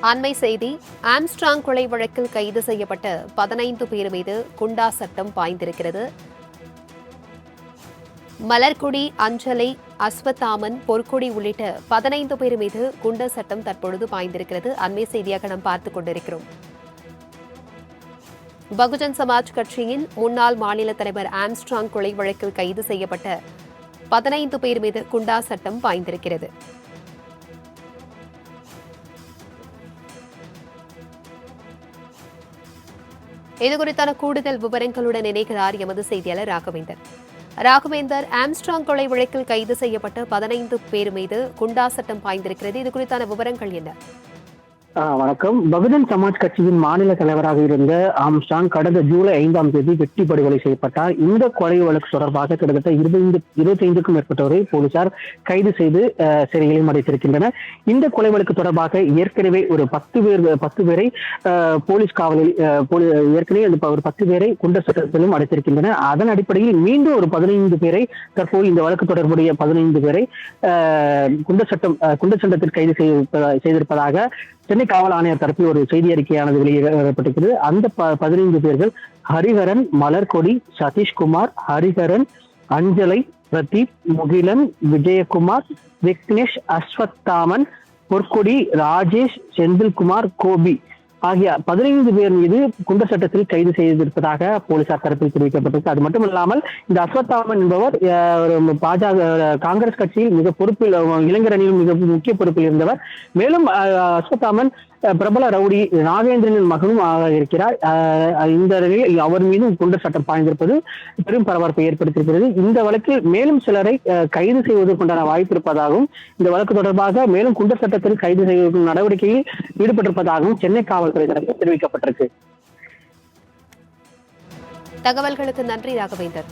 அண்மை செய்தி. ஆம்ஸ்ட்ராங் கொலை வழக்கில் கைது செய்யப்பட்ட 15 பேர் மீது குண்டா சட்டம் பாய்ந்திருக்கிறது. மலர்கொடி, அஞ்சலை, அஸ்வத்தாமன், பொற்கொடி உள்ளிட்ட 15 பேர் மீது குண்டா சட்டம் தற்பொழுது பாய்ந்திருக்கிறது. அண்மை செய்தியாக நாம் பார்த்துக் கொண்டிருக்கிறோம். பகுஜன் சமாஜ் கட்சியின் முன்னாள் மாநில தலைவர் ஆம்ஸ்ட்ராங் கொலை வழக்கில் கைது செய்யப்பட்ட 15 பேர் மீது குண்டா சட்டம் பாய்ந்திருக்கிறது. இதுகுறித்தான கூடுதல் விவரங்களுடன் இணைகிறார் எமது செய்தியாளர் ராகவேந்தர். ஆம்ஸ்ட்ராங் கொலை வழக்கில் கைது செய்யப்பட்ட 15 பேர் மீது குண்டா சட்டம் பாய்ந்திருக்கிறது. இதுகுறித்தான விவரங்கள் என்ன? வணக்கம். பகுஜன் சமாஜ் கட்சியின் மாநில தலைவராக இருந்த ஆம்ஸ்ட்ராங் கடந்த ஜூலை 5ஆம் தேதி வெட்டி படுகொலை செய்யப்பட்டார். இந்த கொலை வழக்கு தொடர்பாக கிட்டத்தட்ட 25க்கும் மேற்பட்டவரை போலீசார் கைது செய்து சிறையிலும் அடைத்திருக்கின்றனர். இந்த கொலை வழக்கு தொடர்பாக ஏற்கனவே ஒரு 10 பேரை போலீஸ் காவலில் ஏற்கனவே ஒரு 10 பேரை குண்டர் சட்டத்திலும் அடைத்திருக்கின்றனர். அதன் அடிப்படையில் மீண்டும் ஒரு 15 பேரை தற்போது இந்த வழக்கு தொடர்புடைய 15 பேரை குண்டர் சட்டத்தில் கைது செய்திருப்பதாக சென்னை காவல் ஆணையர் தரப்பில் ஒரு செய்தி அறிக்கையானது வெளியிடப்பட்டிருக்கிறது. அந்த 15 பேர்கள் ஹரிஹரன், மலர்கொடி, சதீஷ்குமார், ஹரிஹரன், அஞ்சலை, பிரதீப், முகிலன், விஜயகுமார், விக்னேஷ், அஸ்வத்தாமன், பொற்கொடி, ராஜேஷ், செந்தில்குமார், கோபி ஆகிய 15 பேர் மீது குண்டர் சட்டத்தில் கைது செய்திருப்பதாக போலீசார் தரப்பில் தெரிவிக்கப்பட்டிருக்கு. அது மட்டும் இல்லாமல் இந்த அஸ்வத்தாமன் என்பவர் பாஜக காங்கிரஸ் கட்சியில் மிக பொறுப்பில், இளைஞர் அணியில் மிக முக்கிய பொறுப்பில் இருந்தவர். மேலும் அஸ்வத்தாமன் பிரபல ரவுடி நாகேந்திரனின் மகனும் இருக்கிறார். இந்த நிலையில் அவர் மீதும் குண்டர் சட்டம் பாய்ந்திருப்பது பெரும் பரபரப்பை ஏற்படுத்தியிருக்கிறது. இந்த வழக்கில் மேலும் சிலரை கைது செய்வதற்குண்டான வாய்ப்பு இருப்பதாகவும், இந்த வழக்கு தொடர்பாக மேலும் குண்டர் சட்டத்தில் கைது செய்வதற்கும் நடவடிக்கையில் ஈடுபட்டிருப்பதாகவும் சென்னை காவல்துறை தரப்பில் தெரிவிக்கப்பட்டிருக்கு. தகவல்களுக்கு நன்றி ராகவேந்தர்.